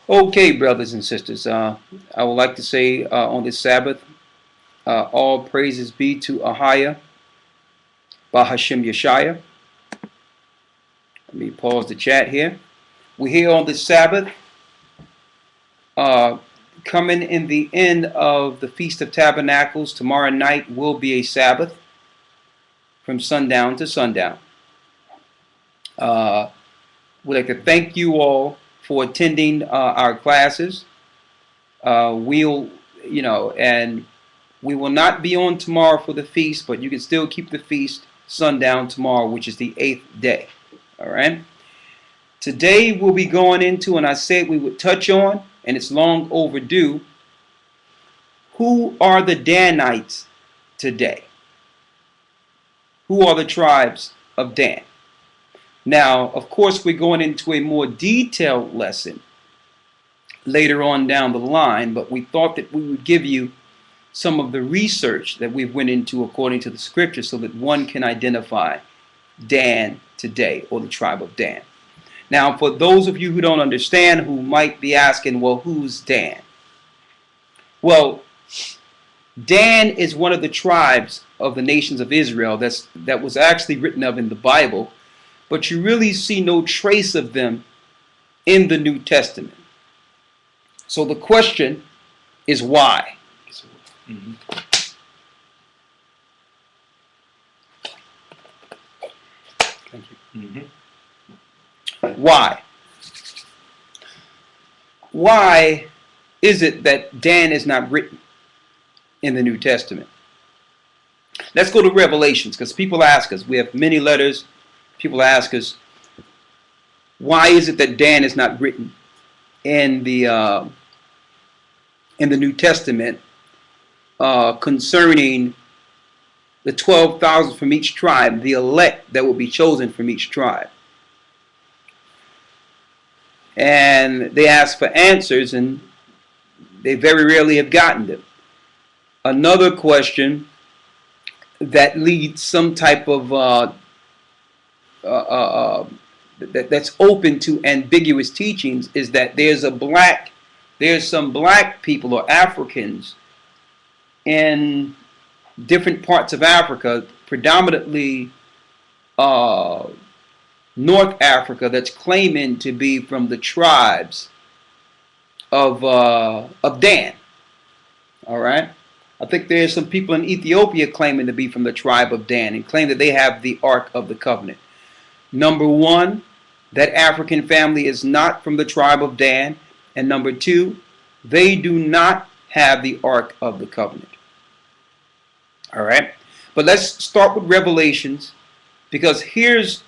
Okay, brothers and sisters, I would like to say on this Sabbath, all praises be to Ahaya, Bahashim Yeshaya. Let me pause the chat here. We're here on this Sabbath, uh, coming in the end of the Feast of Tabernacles. Tomorrow night will be a Sabbath from sundown to sundown. We'd like to thank you all for attending our classes. We'll, and we will not be on tomorrow for the feast, but you can still keep the feast sundown tomorrow, which is the 8th day. All right. Today we'll be going into, and I said we would touch on, and it's long overdue, who are the Danites today? Who are the tribes of Dan? Now, of course, we're going into a more detailed lesson later on down the line, but we thought that we would give you some of the research that we've went into according to the scripture so that one can identify Dan today, or the tribe of Dan. Now, for those of you who don't understand, who might be asking, well, who's Dan? Well, Dan is one of the tribes of the nations of Israel that was actually written of in the Bible, but you really see no trace of them in the New Testament. So the question is why? Mm-hmm. Thank you. Mm-hmm. Why? Why is it that Dan is not written in the New Testament? Let's go to Revelations, because people ask us. We have many letters. People ask us, why is it that Dan is not written in the New Testament concerning the 12,000 from each tribe, the elect that will be chosen from each tribe? And they ask for answers, and they very rarely have gotten them. Another question that leads some type of that's open to ambiguous teachings is that there's some black people or Africans in different parts of Africa, predominantly North Africa, that's claiming to be from the tribes of Dan. All right. I think there's some people in Ethiopia claiming to be from the tribe of Dan and claim that they have the Ark of the Covenant. Number one, that African family is not from the tribe of Dan. And number two, they do not have the Ark of the Covenant. All right. But let's start with Revelations, because here's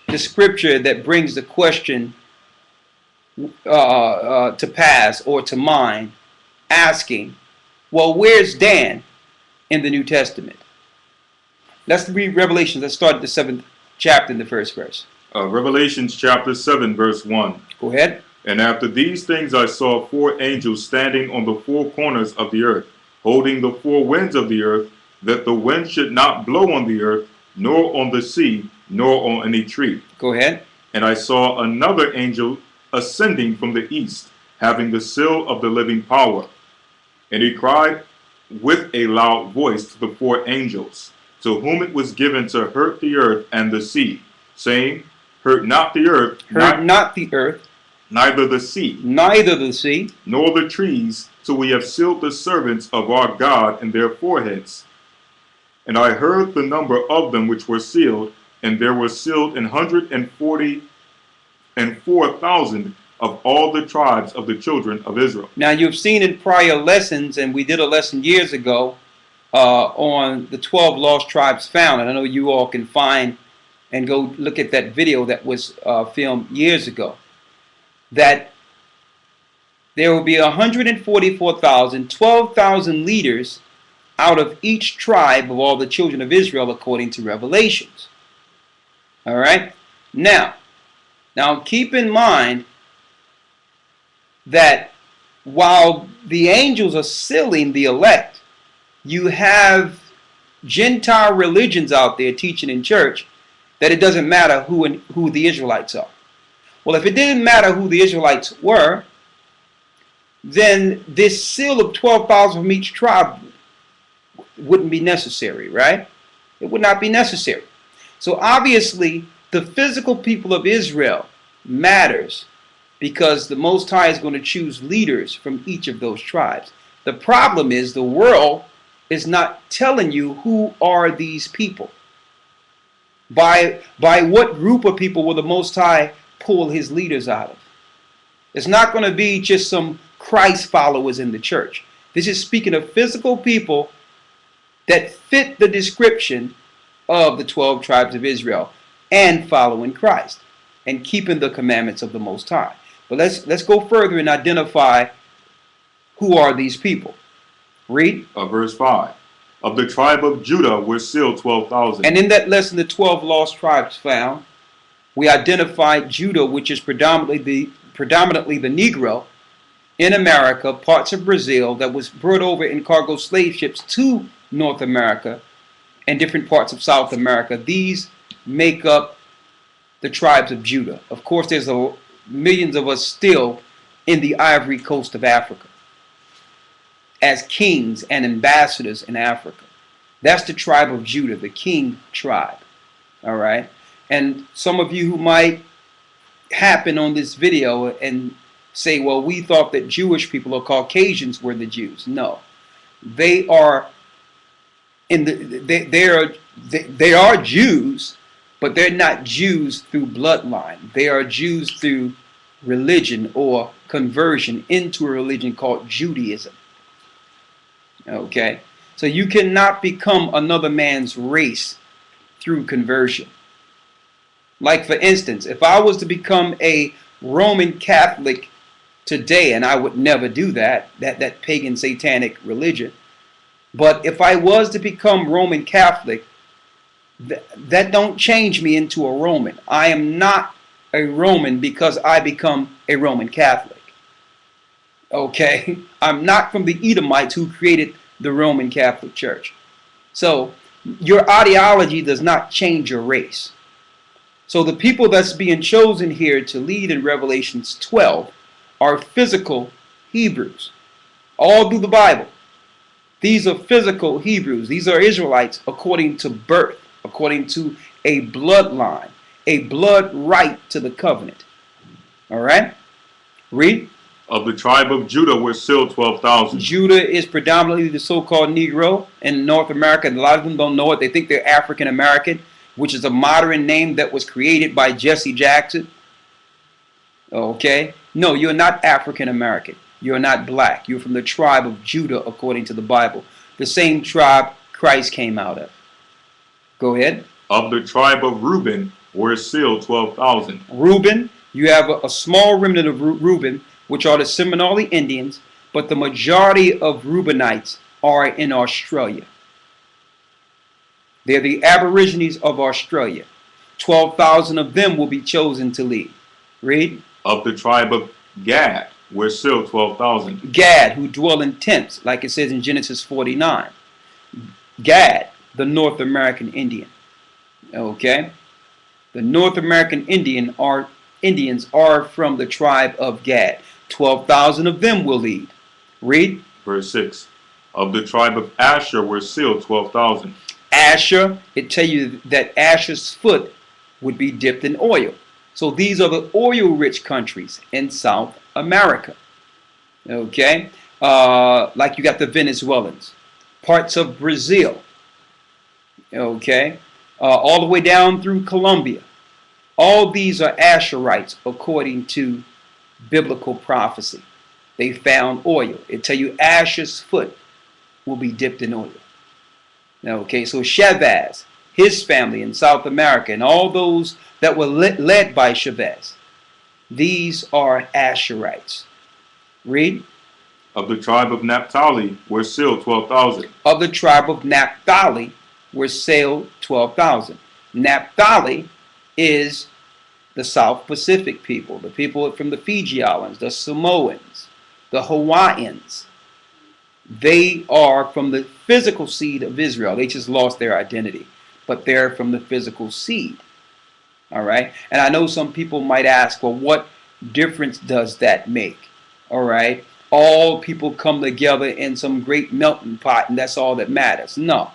the scripture that brings the question to pass or to mind, asking, well, where's Dan in the New Testament? Let's read Revelations. Let's start at the 7th chapter in the first verse. Revelations chapter 7, verse 1. Go ahead. And after these things I saw 4 angels standing on the 4 corners of the earth, holding the 4 winds of the earth, that the wind should not blow on the earth, nor on the sea, nor on any tree. Go ahead. And I saw another angel ascending from the east, having the seal of the living power. And he cried with a loud voice to the 4 angels, to whom it was given to hurt the earth and the sea, saying, hurt not the earth, not the earth, neither the sea, nor the trees, till we have sealed the servants of our God in their foreheads. And I heard the number of them which were sealed, and there were sealed 144,000 of all the tribes of the children of Israel. Now, you've seen in prior lessons, and we did a lesson years ago on the 12 lost tribes found. And I know you all can find and go look at that video that was filmed years ago, that there will be 144,000, 12,000 leaders out of each tribe of all the children of Israel, according to Revelations. All right? Now keep in mind that while the angels are sealing the elect, you have Gentile religions out there teaching in church that it doesn't matter who the Israelites are. Well, if it didn't matter who the Israelites were, then this seal of 12,000 from each tribe wouldn't be necessary, right? It would not be necessary. So obviously, the physical people of Israel matters because the Most High is going to choose leaders from each of those tribes. The problem is the world is not telling you who are these people. By what group of people will the Most High pull his leaders out of? It's not going to be just some Christ followers in the church. This is speaking of physical people that fit the description of the 12 tribes of Israel and following Christ and keeping the commandments of the Most High. But let's go further and identify who are these people. Read. Verse 5. Of the tribe of Judah were sealed 12,000. And in that lesson, the 12 lost tribes found, we identified Judah, which is predominantly the Negro in America, parts of Brazil, that was brought over in cargo slave ships to North America and different parts of South America. These make up the tribes of Judah. Of course, there's millions of us still in the Ivory Coast of Africa as kings and ambassadors in Africa. That's the tribe of Judah, the king tribe. All right. And some of you who might happen on this video and say, well, we thought that Jewish people or Caucasians were the Jews. No, they are they are Jews, but they're not Jews through bloodline. They are Jews through religion or conversion into a religion called Judaism. Okay, so you cannot become another man's race through conversion. Like, for instance, if I was to become a Roman Catholic today, and I would never do that pagan satanic religion, but if I was to become Roman Catholic, that don't change me into a Roman. I am not a Roman because I become a Roman Catholic. Okay? I'm not from the Edomites who created the Roman Catholic Church. So your ideology does not change your race. So the people that's being chosen here to lead in Revelations 12 are physical Hebrews. All through the Bible. These are physical Hebrews. These are Israelites according to birth, according to a bloodline, a blood right to the covenant. All right? Read. Of the tribe of Judah were sealed 12,000. Judah is predominantly the so-called Negro in North America. And a lot of them don't know it. They think they're African American, which is a modern name that was created by Jesse Jackson. Okay? No, you're not African American. You're not black. You're from the tribe of Judah according to the Bible. The same tribe Christ came out of. Go ahead. Of the tribe of Reuben were sealed 12,000. Reuben, you have a small remnant of Reuben, which are the Seminole Indians, but the majority of Reubenites are in Australia. They're the Aborigines of Australia. 12,000 of them will be chosen to lead. Read. Of the tribe of Gad were sealed 12,000. Gad, who dwell in tents, like it says in Genesis 49. Gad, the North American Indian. Okay? The North American Indians are from the tribe of Gad. 12,000 of them will lead. Read. Verse 6. Of the tribe of Asher were sealed 12,000. Asher, it tell you that Asher's foot would be dipped in oil. So these are the oil-rich countries in South America. Okay? Like you got the Venezuelans, parts of Brazil. Okay? All the way down through Colombia. All these are Asherites according to biblical prophecy. They found oil. It tell you Asher's foot will be dipped in oil. Okay, so Chavez, his family in South America, and all those that were led by Chavez, these are Asherites. Read. Of the tribe of Naphtali were sealed 12,000. Of the tribe of Naphtali were sealed 12,000. Naphtali is the South Pacific people, the people from the Fiji Islands, the Samoans, the Hawaiians. They are from the physical seed of Israel. They just lost their identity, but they're from the physical seed. All right. And I know some people might ask, well, what difference does that make? All right. all people come together in some great melting pot and that's all that matters. No,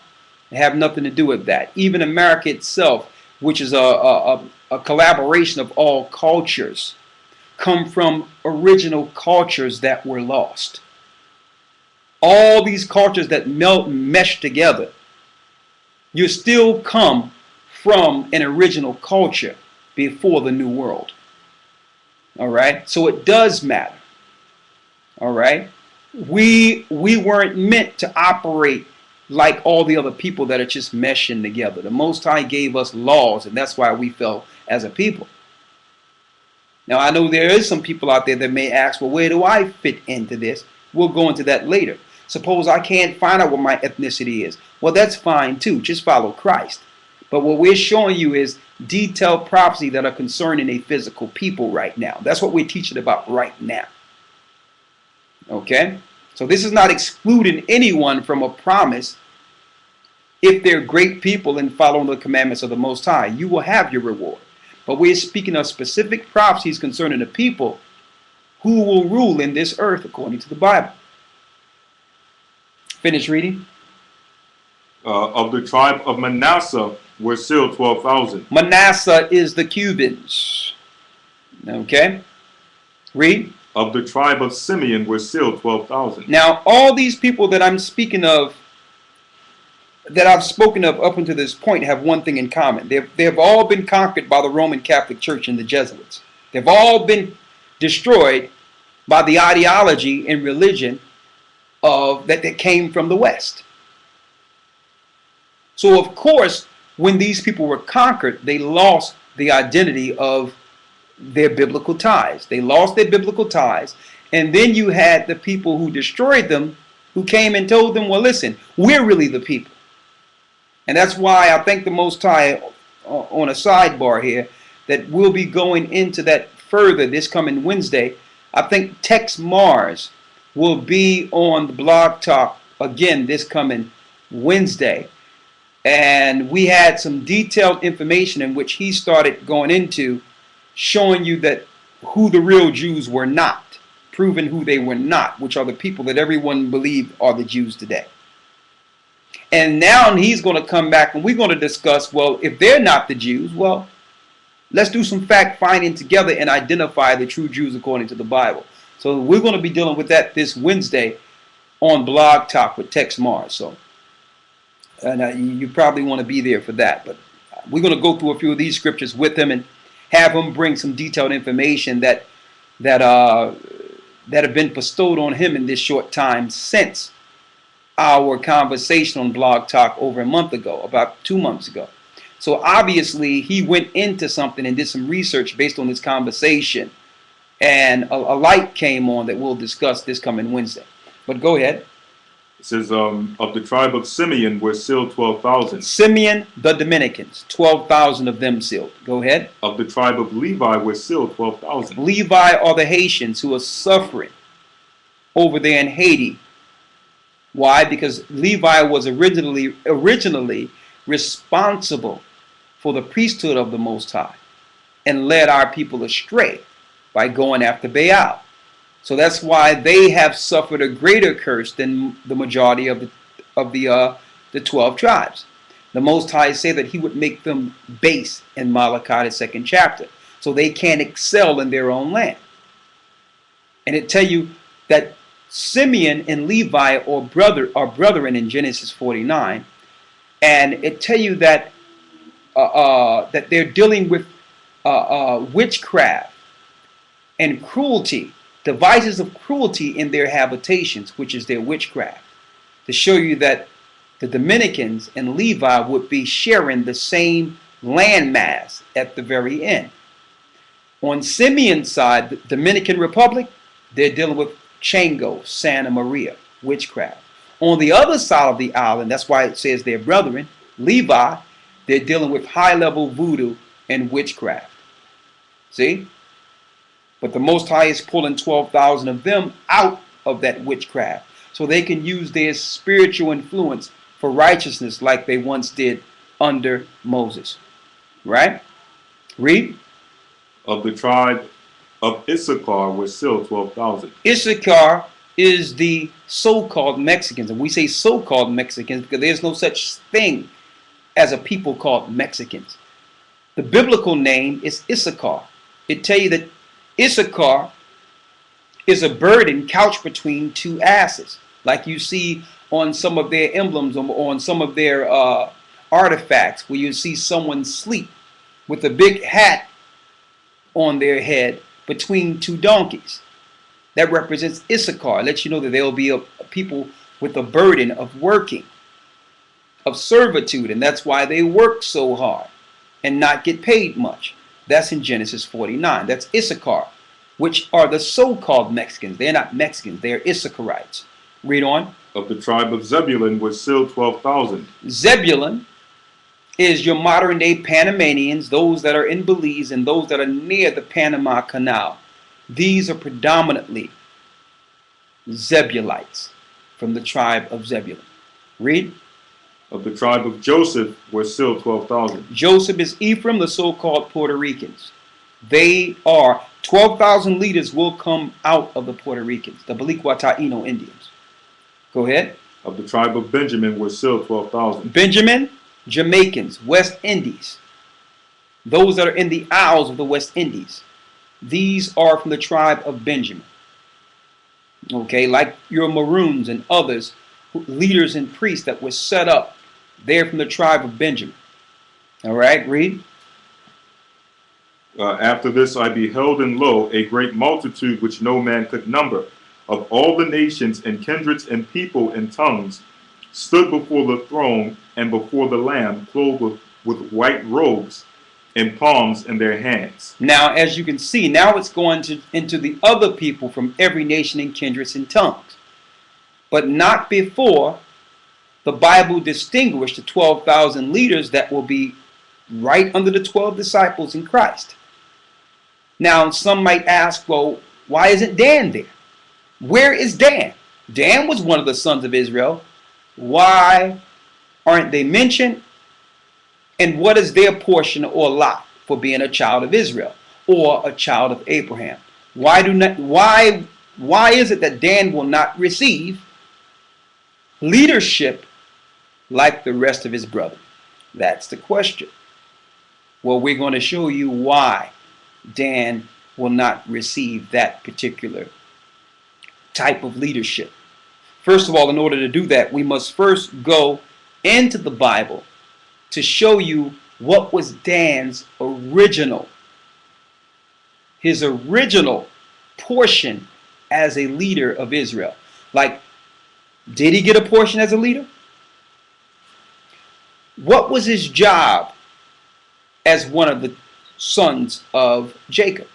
it have nothing to do with that. Even America itself, which is a collaboration of all cultures, come from original cultures that were lost. All these cultures that melt and mesh together, you still come from an original culture before the New World. All right? So it does matter. All right? We weren't meant to operate like all the other people that are just meshing together. The Most High gave us laws, and that's why we fell as a people. Now, I know there is some people out there that may ask, well, where do I fit into this? We'll go into that later. Suppose I can't find out what my ethnicity is. Well, that's fine too. Just follow Christ. But what we're showing you is detailed prophecy that are concerning a physical people right now. That's what we're teaching about right now. Okay? So this is not excluding anyone from a promise. If they're great people and following the commandments of the Most High, you will have your reward. But we're speaking of specific prophecies concerning the people who will rule in this earth according to the Bible. Finish reading. Of the tribe of Manasseh were sealed 12,000. Manasseh is the Cubans. Okay? Read. Of the tribe of Simeon were sealed 12,000. Now, all these people that I'm speaking of, that I've spoken of up until this point, have one thing in common. They've all been conquered by the Roman Catholic Church and the Jesuits. They've all been destroyed by the ideology and religion that came from the West. So, of course, when these people were conquered, they lost the identity of their biblical ties. They lost their biblical ties. And then you had the people who destroyed them, who came and told them, well, listen, we're really the people. And that's why I thank the Most High, on a sidebar here, that we'll be going into that further this coming Wednesday. I think Tex Mars will be on the Blog Talk again this coming Wednesday. And we had some detailed information in which he started going into showing you that who the real Jews were not, proving who they were not, which are the people that everyone believed are the Jews today. And now he's going to come back and we're going to discuss, well, if they're not the Jews, well, let's do some fact finding together and identify the true Jews according to the Bible. So we're going to be dealing with that this Wednesday on Blog Talk with Tex Mars. So you probably want to be there for that. But we're going to go through a few of these scriptures with him and have him bring some detailed information that have been bestowed on him in this short time since our conversation on Blog Talk over a month ago, about 2 months ago. So obviously he went into something and did some research based on this conversation, and a light came on that we'll discuss this coming Wednesday. But go ahead. It says, of the tribe of Simeon were sealed 12,000. Simeon, the Dominicans, 12,000 of them sealed. Go ahead. Of the tribe of Levi were sealed 12,000. Levi are the Haitians who are suffering over there in Haiti. Why? Because Levi was originally responsible for the priesthood of the Most High and led our people astray by going after Baal. So that's why they have suffered a greater curse than the majority of the 12 tribes. The Most High said that he would make them base in Malachi, the 2nd chapter, so they can't excel in their own land. And it tell you that Simeon and Levi are brethren in Genesis 49, and it tell you that that they're dealing with witchcraft and cruelty, devices of cruelty in their habitations, which is their witchcraft, to show you that the Dominicans and Levi would be sharing the same landmass at the very end. On Simeon's side, the Dominican Republic, they're dealing with Chango, Santa Maria, witchcraft. On the other side of the island, that's why it says they're brethren, Levi, they're dealing with high-level voodoo and witchcraft. See? But the Most High is pulling 12,000 of them out of that witchcraft so they can use their spiritual influence for righteousness like they once did under Moses. Right? Read. Of the tribe of Issachar were sealed 12,000. Issachar is the so-called Mexicans. And we say so-called Mexicans because there's no such thing as a people called Mexicans. The biblical name is Issachar. It tells you that Issachar is a burden couched between two asses, like you see on some of their emblems, on some of their artifacts, where you see someone sleep with a big hat on their head between two donkeys. That represents Issachar. It lets you know that there will be a people with a burden of working, of servitude, and that's why they work so hard and not get paid much. That's in Genesis 49. That's Issachar, which are the so-called Mexicans. They're not Mexicans. They're Issacharites. Read on. Of the tribe of Zebulun was still 12,000. Zebulun is your modern-day Panamanians, those that are in Belize and those that are near the Panama Canal. These are predominantly Zebulites from the tribe of Zebulun. Read. Of the tribe of Joseph were still 12,000. Joseph is Ephraim, the so-called Puerto Ricans. They are 12,000 leaders will come out of the Puerto Ricans, the Balikwa Taino Indians. Go ahead. Of the tribe of Benjamin were still 12,000. Benjamin, Jamaicans, West Indies. Those that are in the Isles of the West Indies. These are from the tribe of Benjamin. Okay, like your Maroons and others, leaders and priests that were set up, they're from the tribe of Benjamin. All right, read. After this I beheld, and lo, a great multitude which no man could number, of all the nations and kindreds and people and tongues, stood before the throne and before the Lamb, clothed with white robes and palms in their hands. Now, as you can see, now it's going into the other people from every nation and kindreds and tongues. But not before the Bible distinguished the 12,000 leaders that will be right under the 12 disciples in Christ. Now, some might ask, well, why isn't Dan there? Where is Dan? Dan was one of the sons of Israel. Why aren't they mentioned? And what is their portion or lot for being a child of Israel or a child of Abraham? Why is it that Dan will not receive leadership like the rest of his brothers? That's the question. Well, we're going to show you why Dan will not receive that particular type of leadership. First of all, in order to do that, we must first go into the Bible to show you what was Dan's his original portion as a leader of Israel. Like, did he get a portion as a leader? What was his job as one of the sons of Jacob?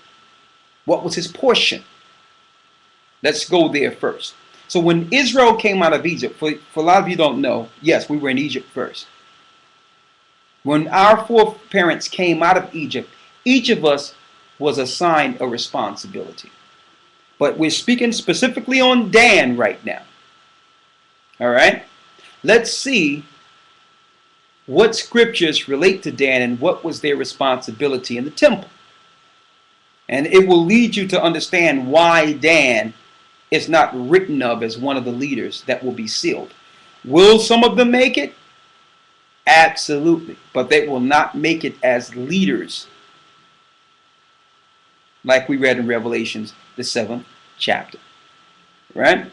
What was his portion? Let's go there first. So when Israel came out of Egypt, for a lot of you don't know, yes, we were in Egypt first. When our foreparents came out of Egypt, each of us was assigned a responsibility. But we're speaking specifically on Dan right now. All right? Let's see what scriptures relate to Dan and what was their responsibility in the temple. And it will lead you to understand why Dan is not written of as one of the leaders that will be sealed. Will some of them make it? Absolutely. But they will not make it as leaders, like we read in Revelations, the 7th chapter. Right?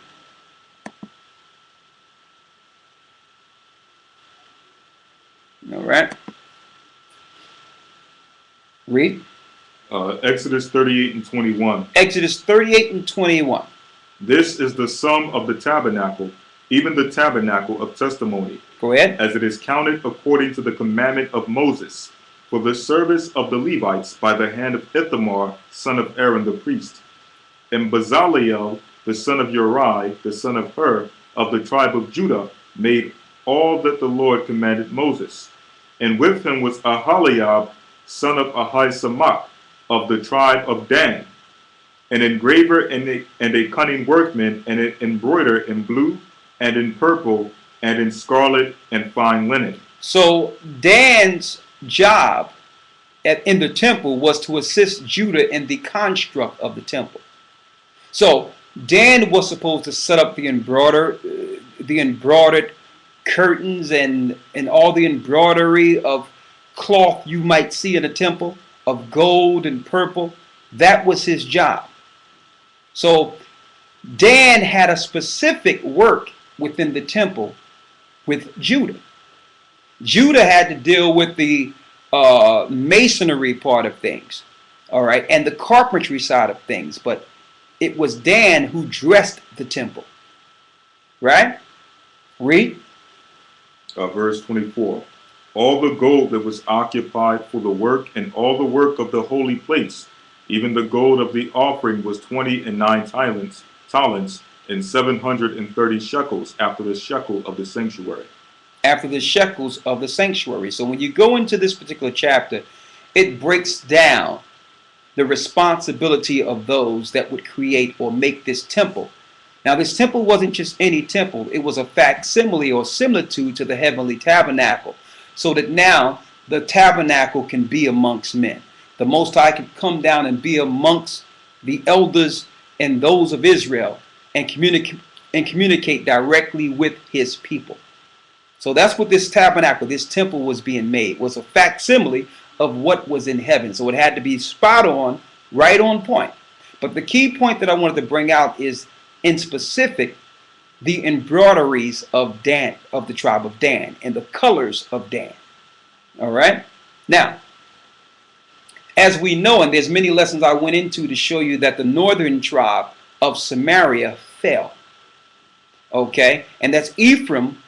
All right. Read. Exodus 38 and 21. Exodus 38 and 21. This is the sum of the tabernacle, even the tabernacle of testimony, Go ahead. as it is counted according to the commandment of Moses, for the service of the Levites by the hand of Ithamar, son of Aaron the priest. And Bezaleel, the son of Uri, the son of Hur, of the tribe of Judah, made all that the Lord commanded Moses. And with him was Aholiab, son of Ahisamach, of the tribe of Dan, an engraver and a cunning workman, and an embroider in blue and in purple and in scarlet and fine linen. So Dan's job in the temple was to assist Judah in the construct of the temple. So Dan was supposed to set up the embroidered curtains and all the embroidery of cloth you might see in a temple of gold and purple. That was his job. So Dan had a specific work within the temple with Judah. Judah had to deal with the masonry part of things, all right, and the carpentry side of things. But it was Dan who dressed the temple, right? Read. Verse 24. All the gold that was occupied for the work and all the work of the holy place, even the gold of the offering was 29 talents and 730 shekels after the shekel of the sanctuary. After the shekels of the sanctuary. So when you go into this particular chapter, it breaks down the responsibility of those that would create or make this temple. Now, this temple wasn't just any temple. It was a facsimile or similitude to the heavenly tabernacle, so that now the tabernacle can be amongst men. The Most High can come down and be amongst the elders and those of Israel and communicate directly with his people. So that's what this tabernacle, this temple was being made, was a facsimile of what was in heaven. So it had to be spot on, right on point. But the key point that I wanted to bring out is, in specific, the embroideries of Dan, of the tribe of Dan, and the colors of Dan. All right? Now, as we know, and there's many lessons I went into to show you that the northern tribe of Samaria fell. Okay? And that's Ephraim,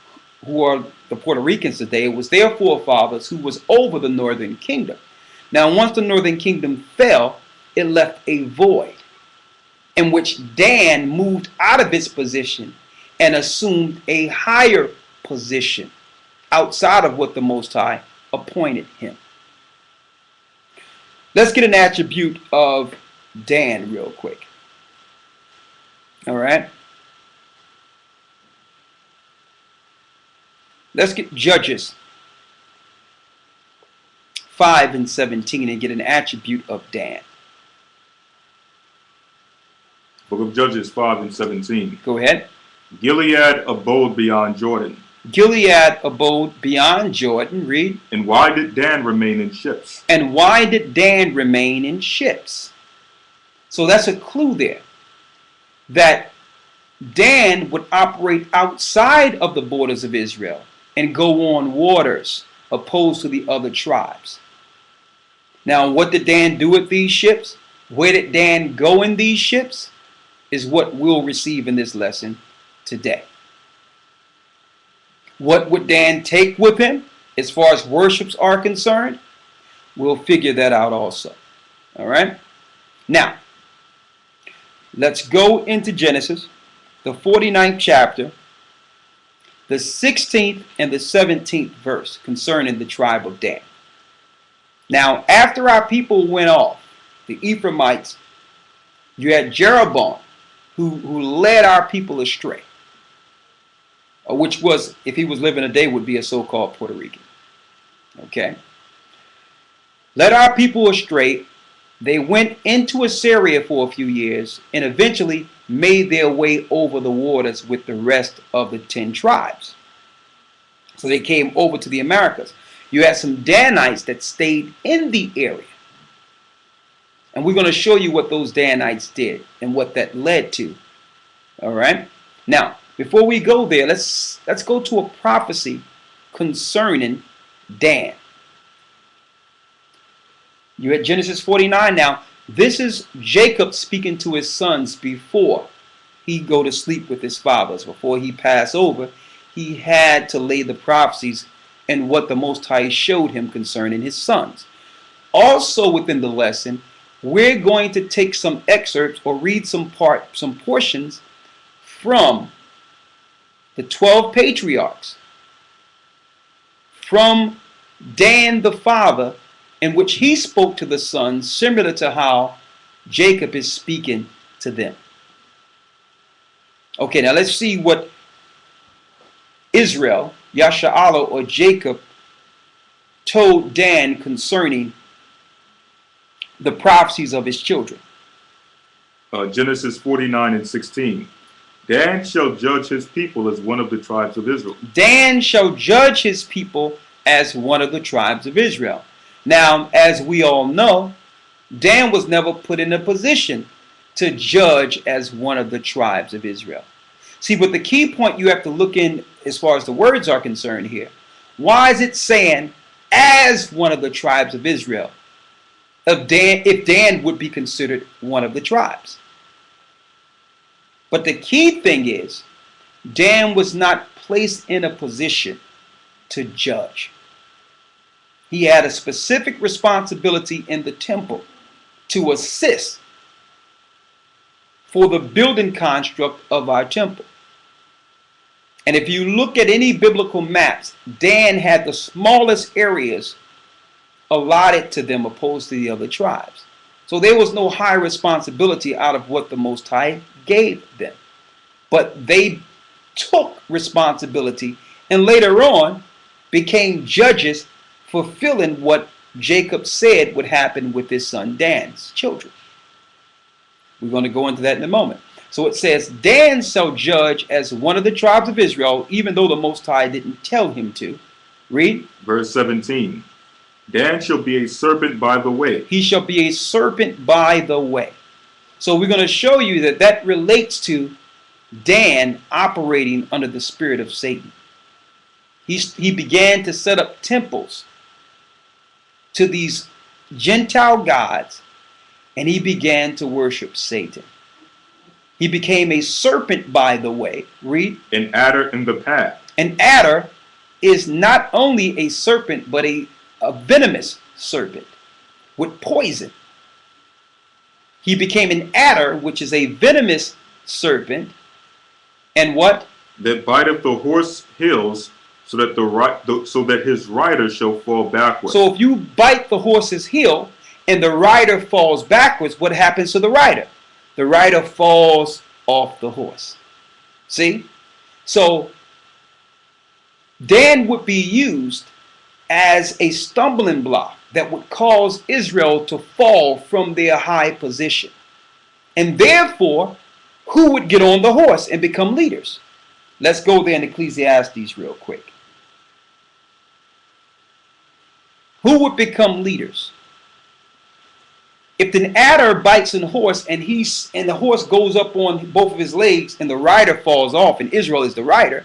who are the Puerto Ricans today. It was their forefathers who was over the northern kingdom. Now, once the northern kingdom fell, it left a void in which Dan moved out of its position and assumed a higher position outside of what the Most High appointed him. Let's get an attribute of Dan real quick. All right. Let's get Judges 5:17 and get an attribute of Dan. Book of Judges 5:17. Go ahead. Gilead abode beyond Jordan. Gilead abode beyond Jordan. Read. And why did Dan remain in ships? And why did Dan remain in ships? So that's a clue there, that Dan would operate outside of the borders of Israel and go on waters opposed to the other tribes. Now, what did Dan do with these ships? Where did Dan go in these ships? Is what we'll receive in this lesson today. What would Dan take with him as far as worships are concerned? We'll figure that out also. All right? Now, let's go into Genesis, the 49th chapter, the 16th and the 17th verse concerning the tribe of Dan. Now, after our people went off, the Ephraimites, you had Jeroboam, who led our people astray, which was, if he was living today, would be a so-called Puerto Rican. Okay? Led our people astray. They went into Assyria for a few years and eventually made their way over the waters with the rest of the 10 tribes. So they came over to the Americas. You had some Danites that stayed in the area. And we're going to show you what those Danites did and what that led to. All right? Now, before we go there, let's go to a prophecy concerning Dan. You're at Genesis 49 now. This is Jacob speaking to his sons before he go to sleep with his fathers. Before he passed over, he had to lay the prophecies and what the Most High showed him concerning his sons. Also within the lesson, we're going to take some excerpts or read some portions from the 12 patriarchs, from Dan the father, in which he spoke to the sons similar to how Jacob is speaking to them. Okay, now let's see what Israel, Yasha'Allah, or Jacob told Dan concerning the prophecies of his children. Genesis 49:16. Dan shall judge his people as one of the tribes of Israel. Dan shall judge his people as one of the tribes of Israel. Now, as we all know, Dan was never put in a position to judge as one of the tribes of Israel. See, but the key point you have to look in as far as the words are concerned here, why is it saying as one of the tribes of Israel? If Dan would be considered one of the tribes. But the key thing is, Dan was not placed in a position to judge. He had a specific responsibility in the temple to assist for the building construct of our temple. And if you look at any biblical maps, Dan had the smallest areas allotted to them opposed to the other tribes. So there was no high responsibility out of what the Most High gave them. But they took responsibility and later on became judges, fulfilling what Jacob said would happen with his son Dan's children. We're going to go into that in a moment. So it says, Dan shall judge as one of the tribes of Israel, even though the Most High didn't tell him to. Read. Verse 17. Dan shall be a serpent by the way. He shall be a serpent by the way. So we're going to show you that that relates to Dan operating under the spirit of Satan. He began to set up temples to these Gentile gods, and he began to worship Satan. He became a serpent by the way. Read. An adder in the path. An adder is not only a serpent, but a venomous serpent with poison. He became an adder, which is a venomous serpent, and what? That biteth the horse heels, so that his rider shall fall backwards. So if you bite the horse's heel and the rider falls backwards, what happens to the rider? The rider falls off the horse. See? So Dan would be used as a stumbling block that would cause Israel to fall from their high position. And therefore, who would get on the horse and become leaders? Let's go there in Ecclesiastes real quick. Who would become leaders? If an adder bites a horse and the horse goes up on both of his legs and the rider falls off, and Israel is the rider,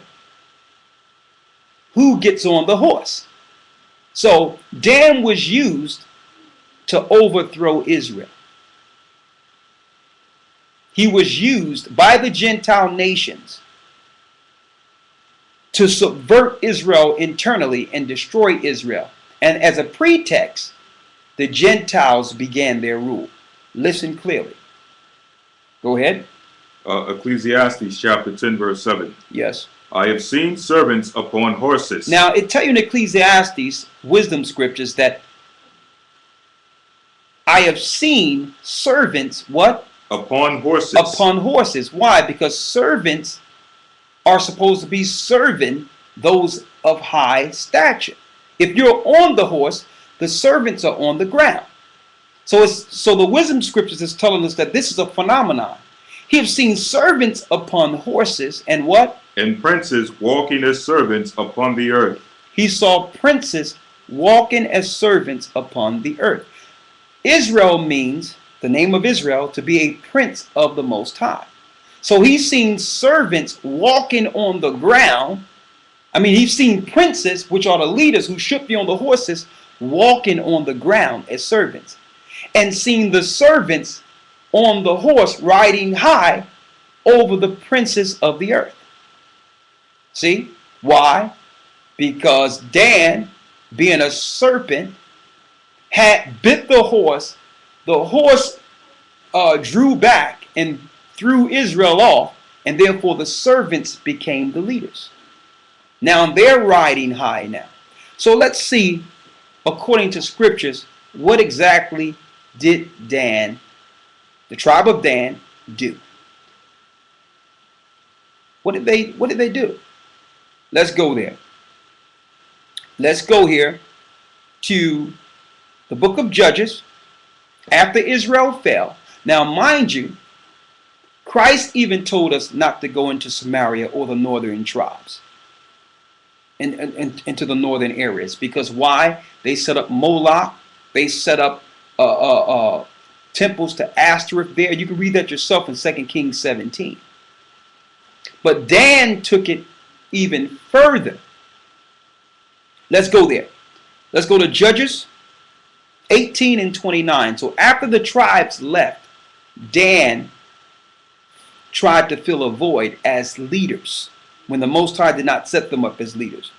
who gets on the horse? So Dan was used to overthrow Israel. He was used by the Gentile nations to subvert Israel internally and destroy Israel. And as a pretext, the Gentiles began their rule. Listen clearly. Go ahead. Ecclesiastes chapter 10 verse 7. Yes. I have seen servants upon horses. Now, it tells you in Ecclesiastes, wisdom scriptures, that I have seen servants, what? Upon horses. Upon horses. Why? Because servants are supposed to be serving those of high stature. If you're on the horse, the servants are on the ground. So the wisdom scriptures is telling us that this is a phenomenon. He have seen servants upon horses and what? And princes walking as servants upon the earth. He saw princes walking as servants upon the earth. Israel means, the name of Israel, to be a prince of the Most High. So he's seen servants walking on the ground. I mean, he's seen princes, which are the leaders who should be on the horses, walking on the ground as servants. And seen the servants on the horse riding high over the princes of the earth. See? Why? Because Dan, being a serpent, had bit the horse. The horse drew back and threw Israel off, and therefore the servants became the leaders. Now they're riding high now. So let's see, according to scriptures, what exactly did Dan, the tribe of Dan, do? What did they do? Let's go there. Let's go here to the book of Judges after Israel fell. Now, mind you, Christ even told us not to go into Samaria or the northern tribes and into the northern areas. Because why? They set up Moloch. They set up temples to Ashtoreth there. You can read that yourself in 2 Kings 17. But Dan took it even further. Let's go there. Let's go to Judges 18 and 29. So after the tribes left, Dan tried to fill a void as leaders when the Most High did not set them up as leaders.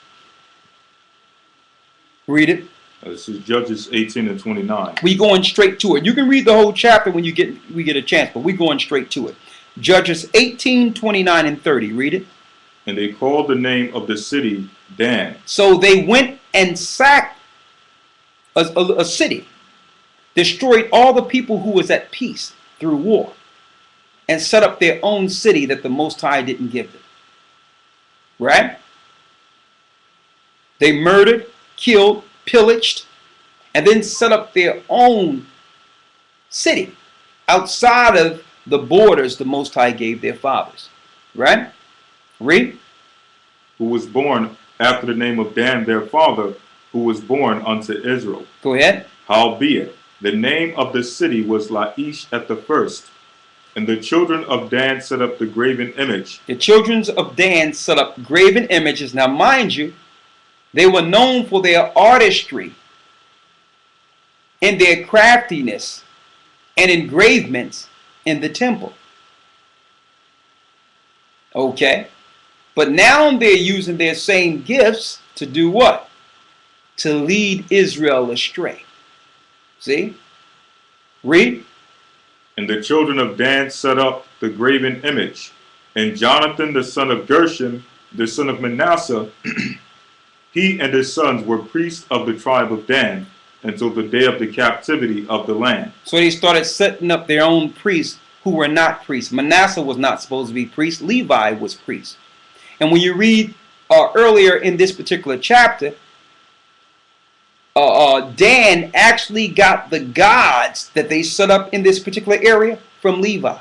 Read it. This is Judges 18 and 29. We going straight to it. You can read the whole chapter when we get a chance, but we going straight to it. Judges 18, 29 and 30. Read it. And they called the name of the city Dan. So they went and sacked a city, destroyed all the people who was at peace through war, and set up their own city that the Most High didn't give them. Right? They murdered, killed, pillaged, and then set up their own city outside of the borders the Most High gave their fathers. Right? Read. Who was born after the name of Dan their father, who was born unto Israel. Go ahead. Howbeit, the name of the city was Laish at the first. And the children of Dan set up the graven image. The children of Dan set up graven images. Now, mind you, they were known for their artistry and their craftiness and engravements in the temple. Okay? But now they're using their same gifts to do what? To lead Israel astray. See? Read. And the children of Dan set up the graven image. And Jonathan, the son of Gershom, the son of Manasseh, he and his sons were priests of the tribe of Dan until the day of the captivity of the land. So they started setting up their own priests who were not priests. Manasseh was not supposed to be priest. Levi was priest. And when you read earlier in this particular chapter, Dan actually got the gods that they set up in this particular area from Levi.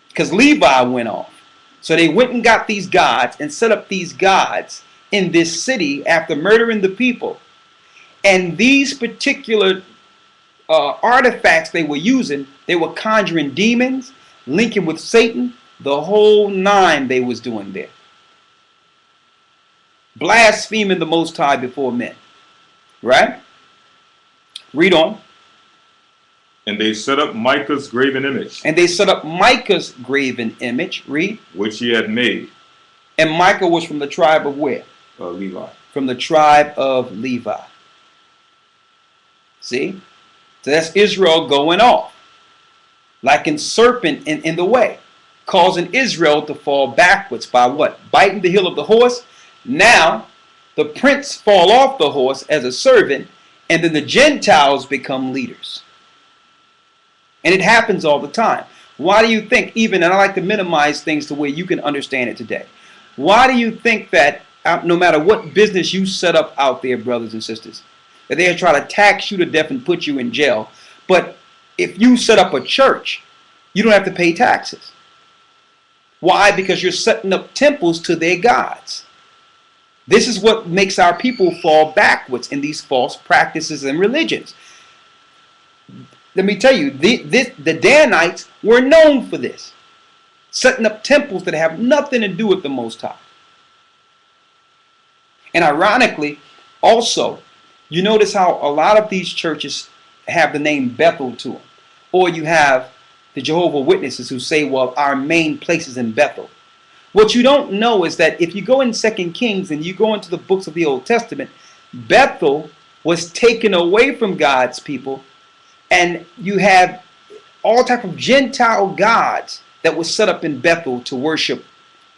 Because Levi went off. So they went and got these gods and set up these gods in this city after murdering the people. And these particular artifacts they were using, they were conjuring demons, linking with Satan, the whole nine they was doing there. Blaspheming the Most High before men. Right? Read on. And they set up Micah's graven image. And they set up Micah's graven image. Read. Which he had made. And Micah was from the tribe of where? Levi. From the tribe of Levi. See? So that's Israel going off. Like in Serpent in the way. Causing Israel to fall backwards by what? Biting the heel of the horse. Now, the prince fall off the horse as a servant, and then the Gentiles become leaders. And it happens all the time. Why do you think, even, and I like to minimize things to where you can understand it today. Why do you think that no matter what business you set up out there, brothers and sisters, that they'll try to tax you to death and put you in jail, but if you set up a church, you don't have to pay taxes? Why? Because you're setting up temples to their gods. This is what makes our people fall backwards in these false practices and religions. Let me tell you, the Danites were known for this. Setting up temples that have nothing to do with the Most High. And ironically, also, you notice how a lot of these churches have the name Bethel to them. Or you have the Jehovah's Witnesses who say, well, our main place is in Bethel. What you don't know is that if you go in 2 Kings and you go into the books of the Old Testament, Bethel was taken away from God's people, and you have all type of Gentile gods that was set up in Bethel to worship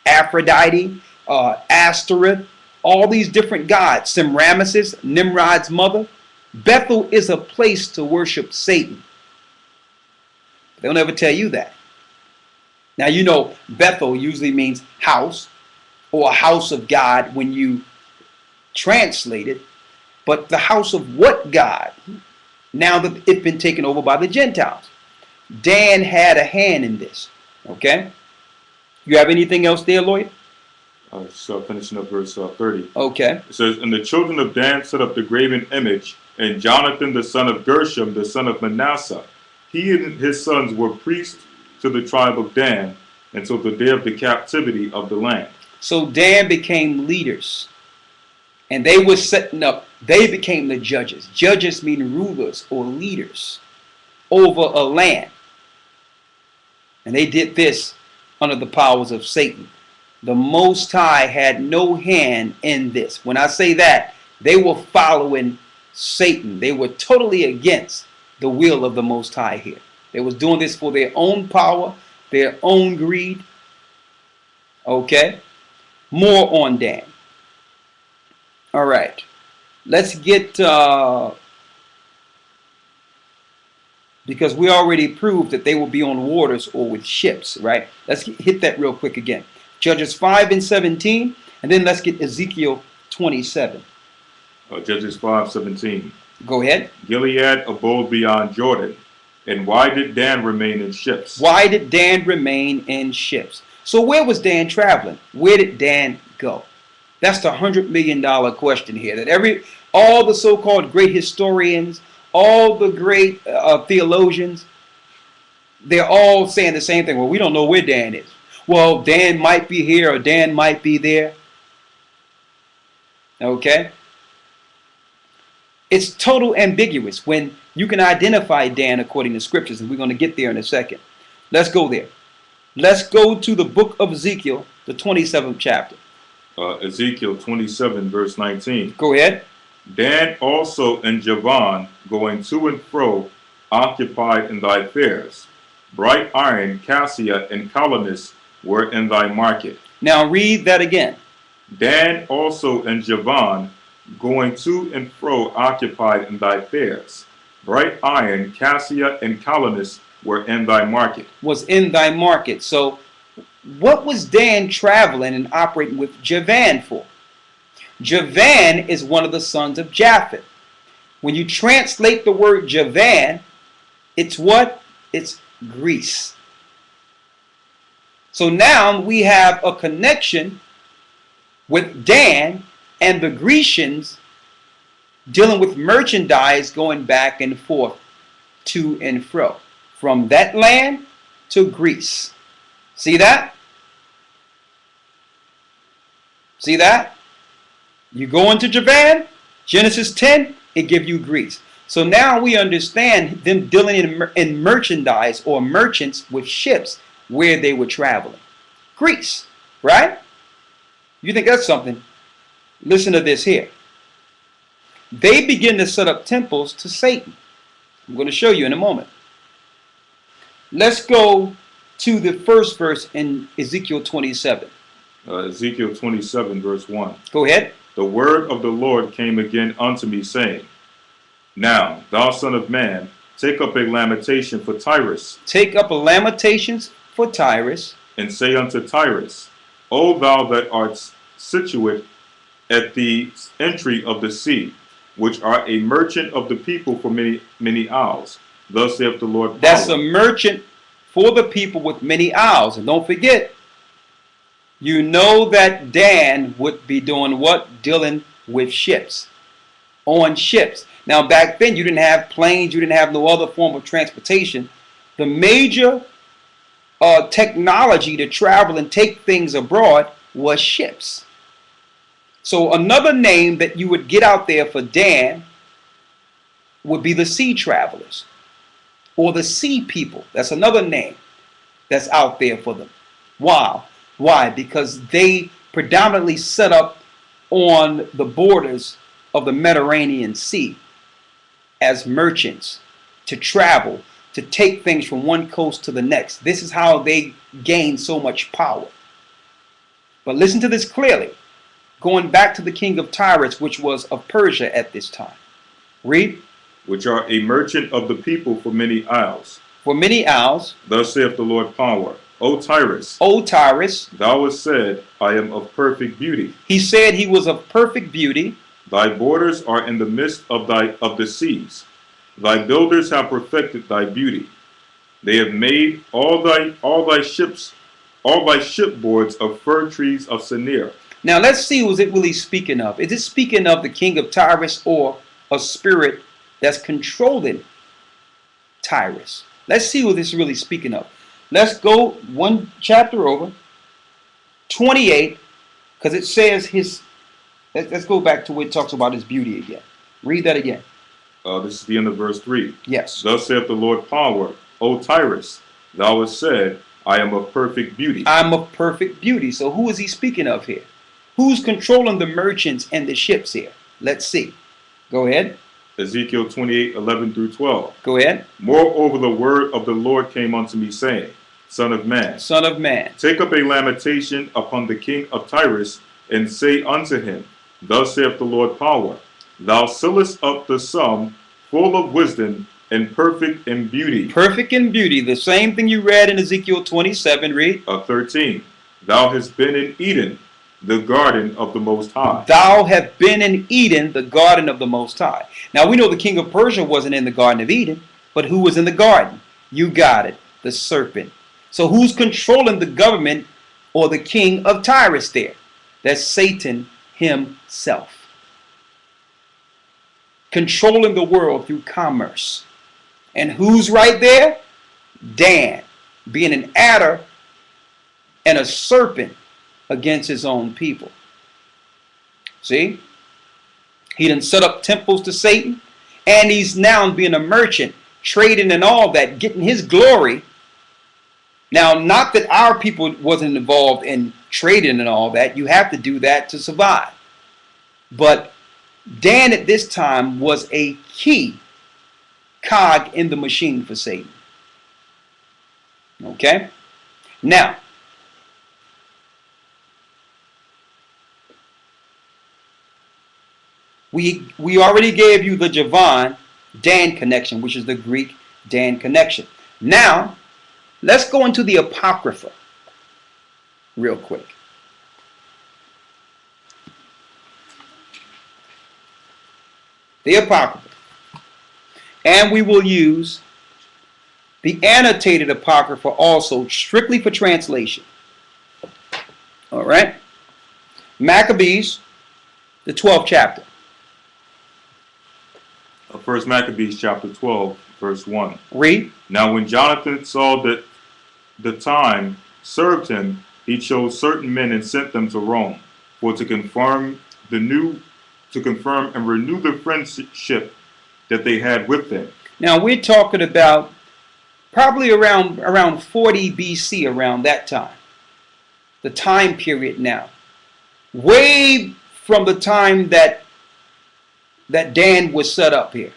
Aphrodite, Ashtoreth, all these different gods, Semiramis, Nimrod's mother. Bethel is a place to worship Satan. They'll never tell you that. Now, you know, Bethel usually means house or a house of God when you translate it. But the house of what God? Now that it's been taken over by the Gentiles. Dan had a hand in this. Okay? You have anything else there, Lloyd? So finishing up verse 30. Okay. It says, "And the children of Dan set up the graven image, and Jonathan the son of Gershom, the son of Manasseh, he and his sons were priests to the tribe of Dan until the day of the captivity of the land." So Dan became leaders. And they were setting up, they became the judges. Judges mean rulers or leaders over a land. And they did this under the powers of Satan. The Most High had no hand in this. When I say that, they were following Satan. They were totally against the will of the Most High here. They was doing this for their own power, their own greed. Okay? More on Dan. All right. Let's get, because we already proved that they will be on waters or with ships, right? Let's hit that real quick again. Judges 5 and 17, and then let's get Ezekiel 27. Judges 5:17. Go ahead. Gilead abode beyond Jordan. And why did Dan remain in ships? Why did Dan remain in ships? So where was Dan traveling? Where did Dan go? That's the $100 million question here. That all the so-called great historians, all the great theologians, they're all saying the same thing. Well, we don't know where Dan is. Well, Dan might be here or Dan might be there. Okay? It's total ambiguous when you can identify Dan according to scriptures, and we're going to get there in a second. Let's go there. Let's go to the book of Ezekiel, the 27th chapter. Ezekiel 27, verse 19. Go ahead. Dan also and Javan, going to and fro, occupied in thy fairs. Bright iron, cassia, and colonists were in thy market. Now read that again. Dan also and Javan, going to and fro, occupied in thy fairs. Bright iron, cassia, and colonists were in thy market. Was in thy market. So what was Dan traveling and operating with Javan for? Javan is one of the sons of Japheth. When you translate the word Javan, it's what? It's Greece. So now we have a connection with Dan and the Grecians dealing with merchandise going back and forth to and fro from that land to Greece. See that? See that? You go into Javan, Genesis 10, it gives you Greece. So now we understand them dealing in merchandise or merchants with ships where they were traveling. Greece, right? You think that's something? Listen to this here. They begin to set up temples to Satan. I'm going to show you in a moment. Let's go to the first verse in Ezekiel 27. Ezekiel 27, verse 1. Go ahead. The word of the Lord came again unto me, saying, Now, thou son of man, take up a lamentation for Tyrus. Take up a lamentations for Tyrus. And say unto Tyrus, O thou that art situate at the entry of the sea, which are a merchant of the people for many, many isles. Thus saith the Lord. That's a merchant for the people with many isles. And don't forget, you know that Dan would be doing what? Dealing with ships. On ships. Now back then you didn't have planes, you didn't have no other form of transportation. The major technology to travel and take things abroad was ships. So another name that you would get out there for Dan would be the sea travelers or the sea people. That's another name that's out there for them. Wow. Why? Because they predominantly set up on the borders of the Mediterranean Sea as merchants to travel, to take things from one coast to the next. This is how they gain so much power. But listen to this clearly. Going back to the king of Tyrus, which was of Persia at this time. Read. Which are a merchant of the people for many isles. For many isles. Thus saith the Lord power. O Tyrus. O Tyrus. Thou hast said, I am of perfect beauty. He said he was of perfect beauty. Thy borders are in the midst of the seas. Thy builders have perfected thy beauty. They have made all thy shipboards of fir trees of Senir. Now let's see, who's it really speaking of? Is it speaking of the king of Tyrus or a spirit that's controlling Tyrus? Let's see what this is really speaking of. Let's go one chapter over, 28, because it says his. Let's go back to where it talks about his beauty again. Read that again. This is the end of verse 3. Yes. Thus saith the Lord Power, O Tyrus, thou hast said, I am of perfect beauty. I'm of perfect beauty. So who is he speaking of here? Who's controlling the merchants and the ships here? Let's see. Go ahead. Ezekiel 28:11 through 12. Go ahead. Moreover, the word of the Lord came unto me, saying, Son of man, Son of man, take up a lamentation upon the king of Tyrus, and say unto him, Thus saith the Lord Power, Thou sealest up the sum, full of wisdom, and perfect in beauty. perfect in beauty. The same thing you read in Ezekiel 27. Read. 13. Thou hast been in Eden, the garden of the Most High. Thou have been in Eden, the garden of the Most High. Now we know the king of Persia wasn't in the Garden of Eden, but who was in the garden? You got it, the serpent. So who's controlling the government or the king of Tyrus there? That's Satan himself. Controlling the world through commerce. And who's right there? Dan, being an adder and a serpent against his own people. See? He done set up temples to Satan, and he's now being a merchant, trading and all that, getting his glory. Now, not that our people wasn't involved in trading and all that. You have to do that to survive. But Dan at this time was a key cog in the machine for Satan. Okay? Now, we already gave you the Javan Dan connection, which is the Greek Dan connection. Now, let's go into the Apocrypha real quick. The Apocrypha. And we will use the annotated Apocrypha also, strictly for translation. All right? Maccabees, the 12th chapter. First Maccabees chapter 12, verse 1. Read. Now when Jonathan saw that the time served him, he chose certain men and sent them to Rome, for to confirm and renew the friendship that they had with them. Now we're talking about probably around 40 BC, around that time. The time period now. Way from the time that Dan was set up here.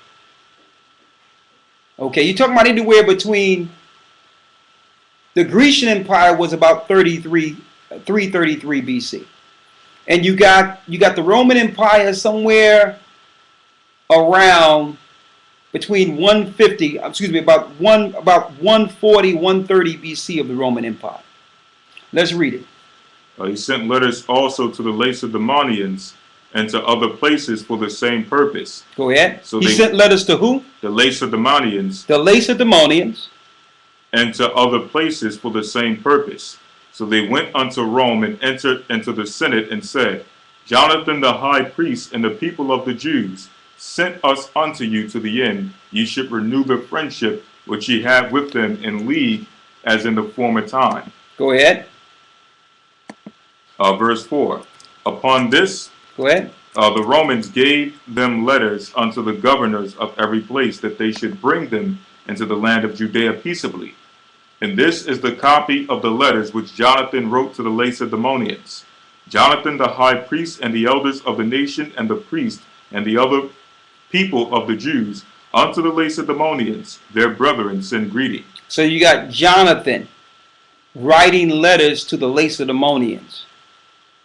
Okay, you're talking about anywhere between, the Grecian Empire was about 333 BC. And you got the Roman Empire somewhere around between 150, about 140, 130 BC of the Roman Empire. Let's read it. He sent letters also to the Lacedaemonians and to other places for the same purpose. Go ahead. So he they sent letters to who? The Lacedaemonians. The Lacedaemonians. And to other places for the same purpose. So they went unto Rome and entered into the Senate and said, Jonathan the high priest and the people of the Jews sent us unto you to the end ye should renew the friendship which ye had with them in league as in the former time. Go ahead. Verse 4. Upon this, go ahead. The Romans gave them letters unto the governors of every place that they should bring them into the land of Judea peaceably. And this is the copy of the letters which Jonathan wrote to the Lacedaemonians. Jonathan the high priest and the elders of the nation and the priest and the other people of the Jews unto the Lacedaemonians, their brethren, send greeting. So you got Jonathan writing letters to the Lacedaemonians.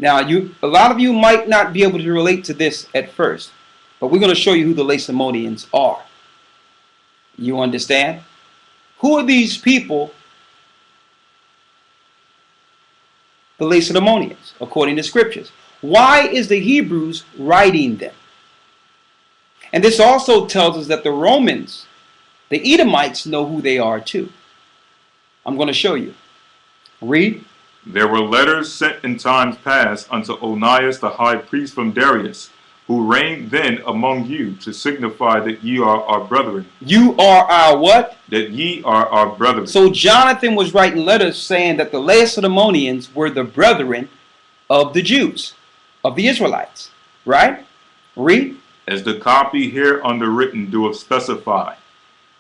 Now, a lot of you might not be able to relate to this at first, but we're going to show you who the Lacedaemonians are. You understand? Who are these people? The Lacedaemonians, according to scriptures. Why is the Hebrews writing them? And this also tells us that the Romans, the Edomites, know who they are too. I'm going to show you. Read. There were letters sent in times past unto Onias the high priest from Darius, who reigned then among you, to signify that ye are our brethren. You are our what? That ye are our brethren. So Jonathan was writing letters saying that the Lacedaemonians were the brethren of the Jews, of the Israelites. Right? Read. As the copy here underwritten doeth specify,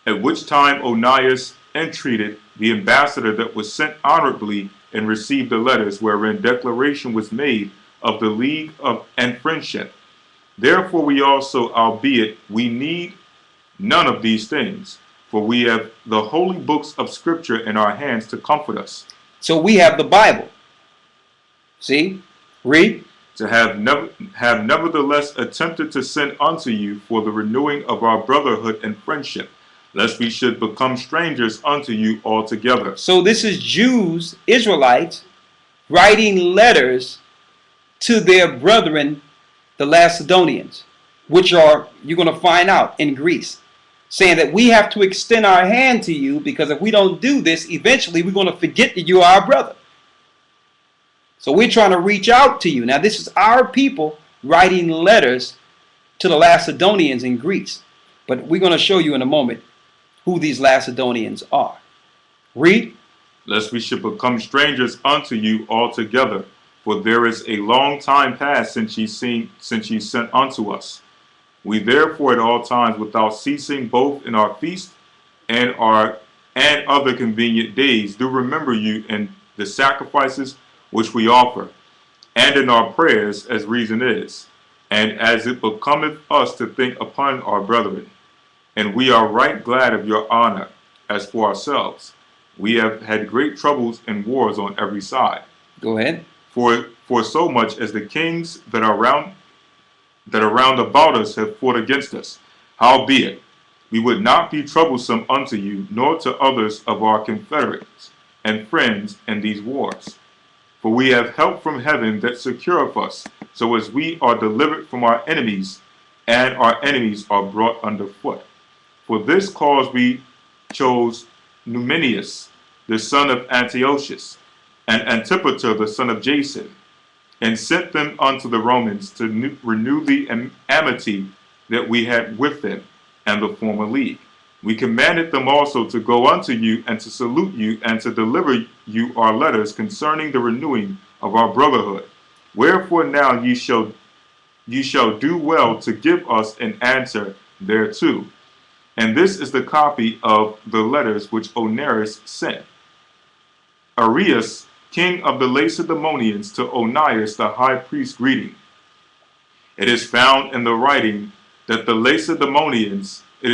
at which time Onias entreated the ambassador that was sent honorably and received the letters wherein declaration was made of the league of and friendship. Therefore we also, albeit we need none of these things, for we have the holy books of Scripture in our hands to comfort us. So we have the Bible. See? Read. To have nevertheless attempted to send unto you for the renewing of our brotherhood and friendship, lest we should become strangers unto you altogether. So this is Jews, Israelites, writing letters to their brethren, the Lacedaemonians, which are, you're going to find out, in Greece, saying that we have to extend our hand to you, because if we don't do this, eventually we're going to forget that you are our brother. So we're trying to reach out to you. Now this is our people writing letters to the Lacedaemonians in Greece. But we're going to show you in a moment who these Lacedaemonians are. Read. Lest we should become strangers unto you altogether, for there is a long time past since ye sent unto us. We therefore at all times without ceasing, both in our feast and other convenient days, do remember you in the sacrifices which we offer, and in our prayers as reason is, and as it becometh us to think upon our brethren. And we are right glad of your honor. As for ourselves, we have had great troubles and wars on every side. Go ahead. For so much as the kings that are round about us have fought against us. Howbeit, we would not be troublesome unto you, nor to others of our confederates and friends in these wars. For we have help from heaven that secureth us, so as we are delivered from our enemies, and our enemies are brought under foot. For this cause we chose Numenius, the son of Antiochus, and Antipater, the son of Jason, and sent them unto the Romans to renew the amity that we had with them, and the former league. We commanded them also to go unto you, and to salute you, and to deliver you our letters concerning the renewing of our brotherhood. Wherefore now ye shall do well to give us an answer thereto. And this is the copy of the letters which Onias sent. Arius, king of the Lacedaemonians, to Onias the high priest, greeting. It is found in writing that the Lacedaemonians and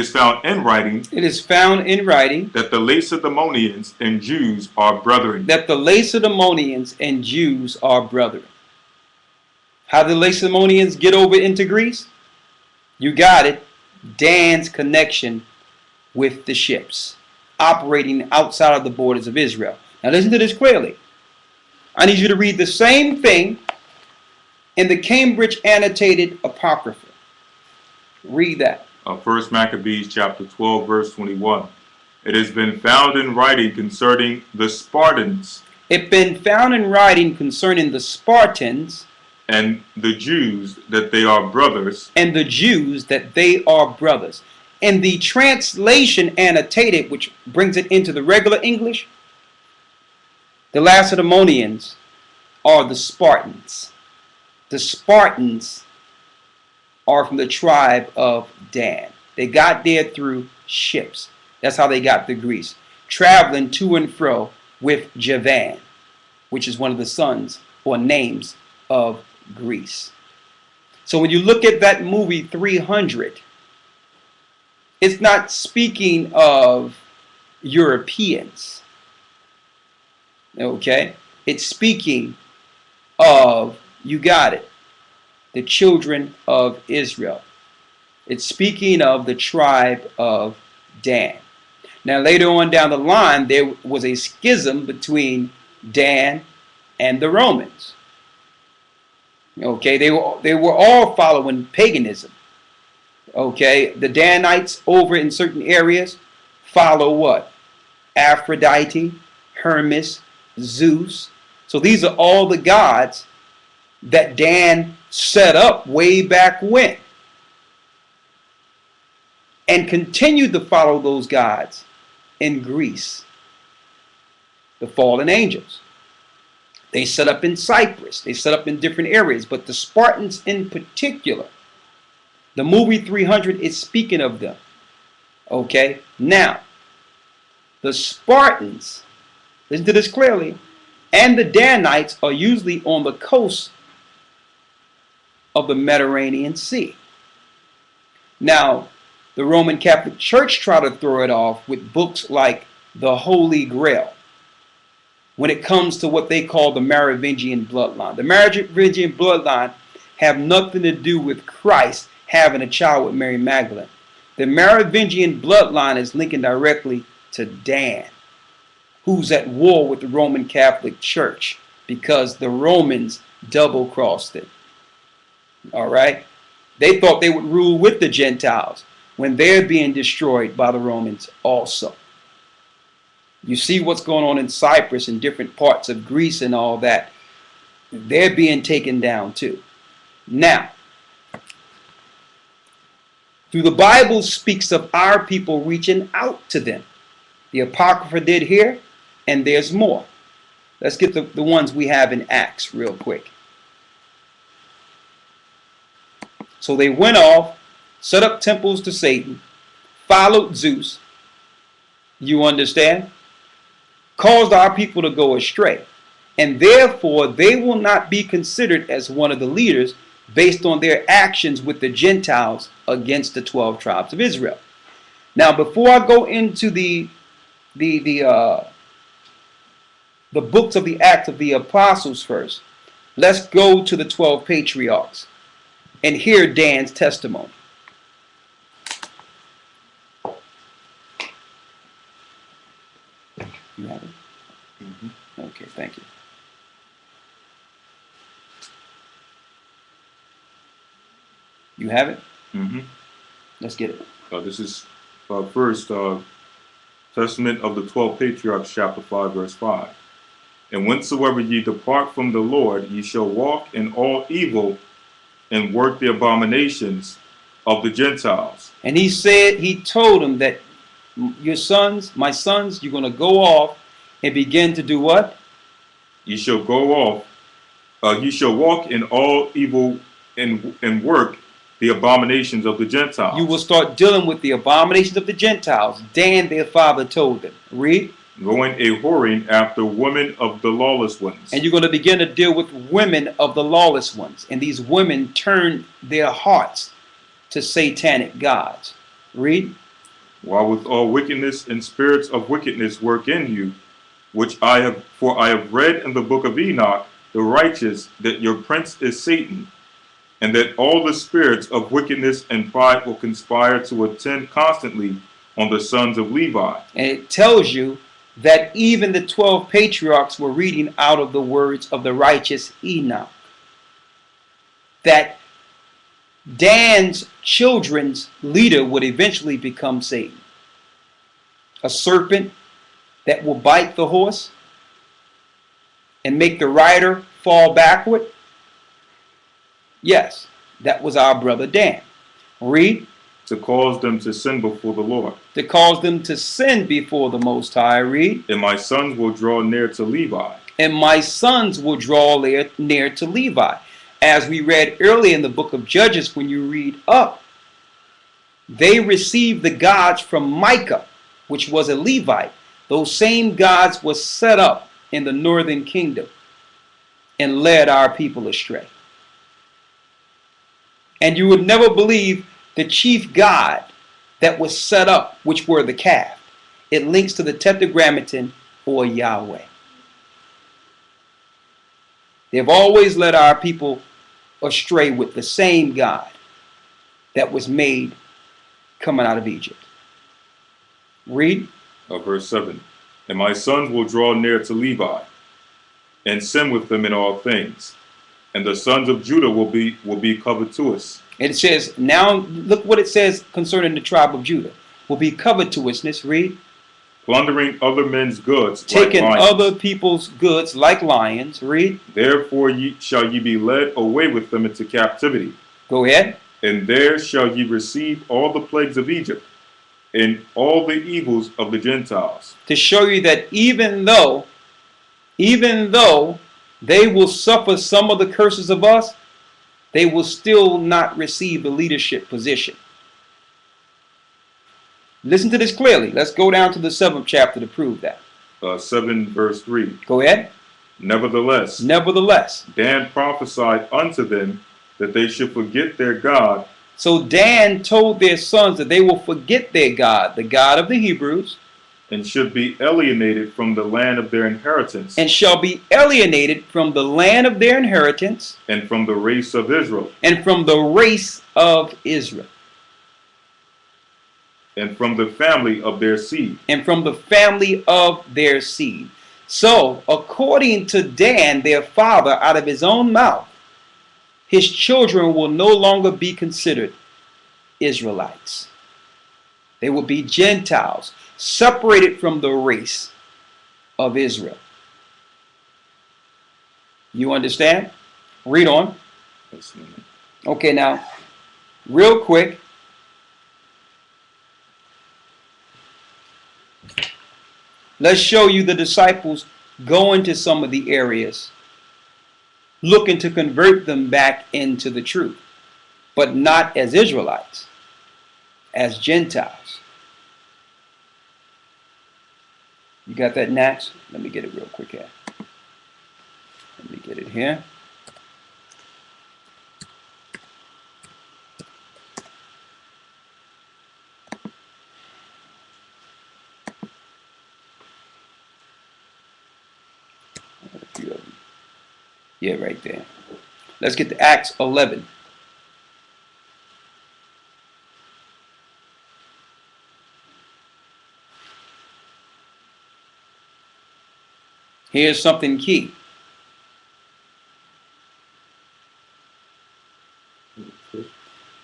Jews are brethren. That the Lacedaemonians and Jews are brethren. How did the Lacedaemonians get over into Greece? You got it. Dan's connection with the ships operating outside of the borders of Israel. Now listen to this clearly. I need you to read the same thing in the Cambridge Annotated Apocrypha. Read that. 1 Maccabees chapter 12 verse 21. It has been found in writing concerning the Spartans. It been found in writing concerning the Spartans. And the Jews that they are brothers. And the Jews that they are brothers. In the translation annotated, which brings it into the regular English, the Lacedaemonians are the Spartans. The Spartans are from the tribe of Dan. They got there through ships. That's how they got to Greece. Traveling to and fro with Javan, which is one of the sons or names of Greece. So when you look at that movie 300, it's not speaking of Europeans. Okay? It's speaking of, you got it, the children of Israel. It's speaking of the tribe of Dan. Now later on down the line, there was a schism between Dan and the Romans. Okay, they were all following paganism. Okay, the Danites over in certain areas follow what? Aphrodite, Hermes, Zeus. So these are all the gods that Dan set up way back when, and continued to follow those gods in Greece, the fallen angels. They set up in Cyprus. They set up in different areas. But the Spartans in particular, the movie 300 is speaking of them. Okay? Now, the Spartans, listen to this clearly, and the Danites are usually on the coast of the Mediterranean Sea. Now, the Roman Catholic Church tried to throw it off with books like the Holy Grail when it comes to what they call the Merovingian bloodline. The Merovingian bloodline have nothing to do with Christ having a child with Mary Magdalene. The Merovingian bloodline is linking directly to Dan, who's at war with the Roman Catholic Church because the Romans double-crossed it. All right? They thought they would rule with the Gentiles when they're being destroyed by the Romans also. You see what's going on in Cyprus and different parts of Greece and all that. They're being taken down too. Now, through the Bible speaks of our people reaching out to them. The Apocrypha did here, and there's more. Let's get the ones we have in Acts real quick. So they went off, set up temples to Satan, followed Zeus, you understand, caused our people to go astray, and therefore they will not be considered as one of the leaders based on their actions with the Gentiles against the 12 tribes of Israel. Now, before I go into the books of the Acts of the Apostles first, let's go to the 12 patriarchs and hear Dan's testimony. You have it? Mm-hmm. Okay, thank you. You have it? Mm-hmm. Let's get it. This is first Testament of the 12 Patriarchs, chapter 5, verse 5. And whensoever ye depart from the Lord, ye shall walk in all evil and work the abominations of the Gentiles. And he said, he told them that your sons, my sons, you're going to go off and begin to do what? Ye shall go off, ye shall walk in all evil and work the abominations of the Gentiles. You will start dealing with the abominations of the Gentiles. Dan, their father, told them. Read. Going a whoring after women of the lawless ones. And you're going to begin to deal with women of the lawless ones. And these women turn their hearts to satanic gods. Read. While with all wickedness and spirits of wickedness work in you, which I have read in the book of Enoch, the righteous, that your prince is Satan, and that all the spirits of wickedness and pride will conspire to attend constantly on the sons of Levi. And it tells you that even the 12 patriarchs were reading out of the words of the righteous Enoch. That Dan's children's leader would eventually become Satan. A serpent that will bite the horse and make the rider fall backward. Yes, that was our brother Dan. Read. To cause them to sin before the Lord. To cause them to sin before the Most High. Read. And my sons will draw near to Levi. And my sons will draw near to Levi. As we read earlier in the book of Judges, when you read up, they received the gods from Micah, which was a Levite. Those same gods were set up in the northern kingdom and led our people astray. And you would never believe the chief god that was set up, which were the calf. It links to the Tetragrammaton or Yahweh. They've always led our people astray with the same God that was made coming out of Egypt. Read. Verse 7. And my sons will draw near to Levi, and sin with them in all things. And the sons of Judah will be covetous. And it says, now look what it says concerning the tribe of Judah. Will be covetousness. Read. plundering other men's goods taking like lions. other people's goods like lions. Read. Therefore shall ye be led away with them into captivity. Go ahead. And there shall ye receive all the plagues of Egypt, and all the evils of the Gentiles. To show you that even though they will suffer some of the curses of us, they will still not receive the leadership position. Listen to this clearly. Let's go down to the 7th chapter to prove that. 7 verse 3. Go ahead. Nevertheless, Dan prophesied unto them that they should forget their God. So Dan told their sons that they will forget their God, the God of the Hebrews, and should be alienated from the land of their inheritance, and shall be alienated from the land of their inheritance, and from the race of Israel, and from the race of Israel, and from the family of their seed, and from the family of their seed. So, according to Dan, their father, out of his own mouth, his children will no longer be considered Israelites. They will be Gentiles, separated from the race of Israel. You understand? Read on. Okay, now, real quick. Let's show you the disciples go into some of the areas, looking to convert them back into the truth, but not as Israelites, as Gentiles. You got that, Nats? Let me get it real quick here. Let me get it here. Yeah, right there. Let's get to Acts 11. Here's something key.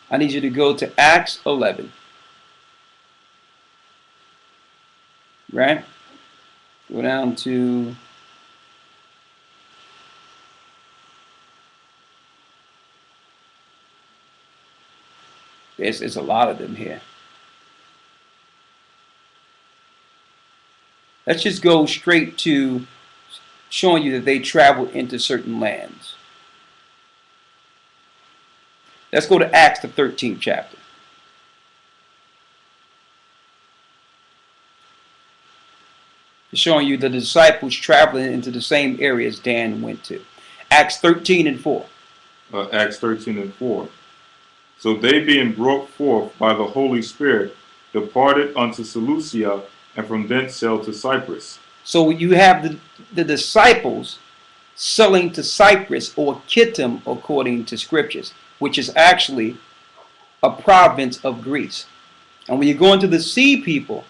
I need you to go to Acts 11. Right? Go down to there's a lot of them here. Let's just go straight to showing you that they traveled into certain lands. Let's go to Acts, the 13th chapter. It's showing you the disciples traveling into the same areas Dan went to. Acts 13 and 4. Acts 13 and 4. So they, being brought forth by the Holy Spirit, departed unto Seleucia, and from thence sailed to Cyprus. So you have the disciples sailing to Cyprus, or Kittim, according to scriptures, which is actually a province of Greece. And when you go into the sea people,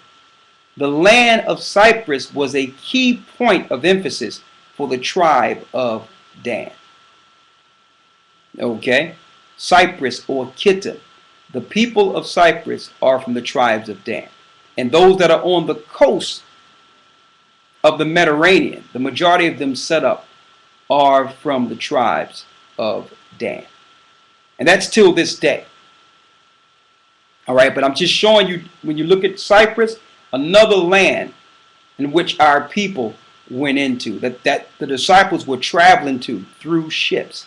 the land of Cyprus was a key point of emphasis for the tribe of Dan. Okay? Cyprus, or Kittim. The people of Cyprus are from the tribes of Dan. And those that are on the coast of the Mediterranean, the majority of them set up, are from the tribes of Dan. And that's till this day. All right, but I'm just showing you, when you look at Cyprus, another land in which our people went into, that the disciples were traveling to through ships.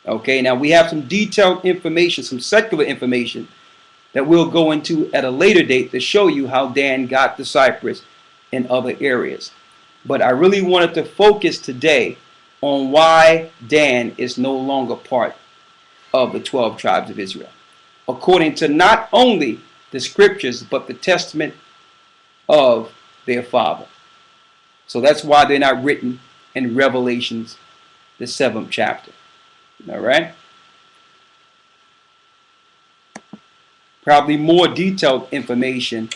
Okay, now we have some detailed information, some secular information that we'll go into at a later date to show you how Dan got to Cyprus and other areas. But I really wanted to focus today on why Dan is no longer part of the 12 tribes of Israel, according to not only the scriptures, but the testament of their father. So that's why they're not written in Revelations, the 7th chapter. All right? Probably more detailed information,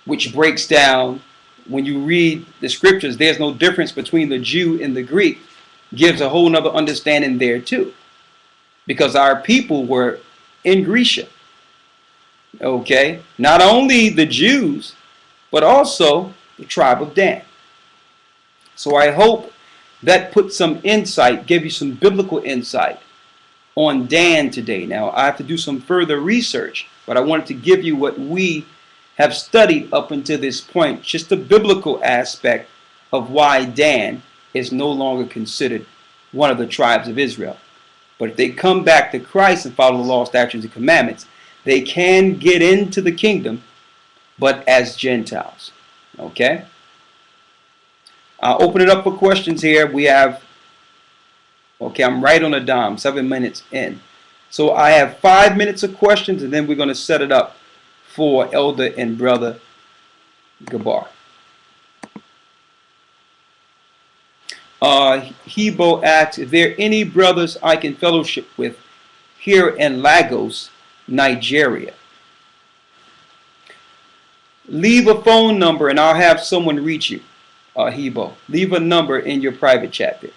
which breaks down, when you read the scriptures, there's no difference between the Jew and the Greek, gives a whole nother understanding there too. Because our people were in Grecia. Okay? Not only the Jews, but also the tribe of Dan. So I hope that put some insight, gave you some biblical insight on Dan today. Now, I have to do some further research, but I wanted to give you what we have studied up until this point, just the biblical aspect of why Dan is no longer considered one of the tribes of Israel. But if they come back to Christ and follow the law, statutes, and commandments, they can get into the kingdom, but as Gentiles. Okay? I'll open it up for questions here. We have, okay, I'm right on the dime, 7 minutes in. So I have 5 minutes of questions, and then we're going to set it up for Elder and Brother Gabar. Hebo asks, is there any brothers I can fellowship with here in Lagos, Nigeria? Leave a phone number and I'll have someone reach you, Hebo. Leave a number in your private chat there.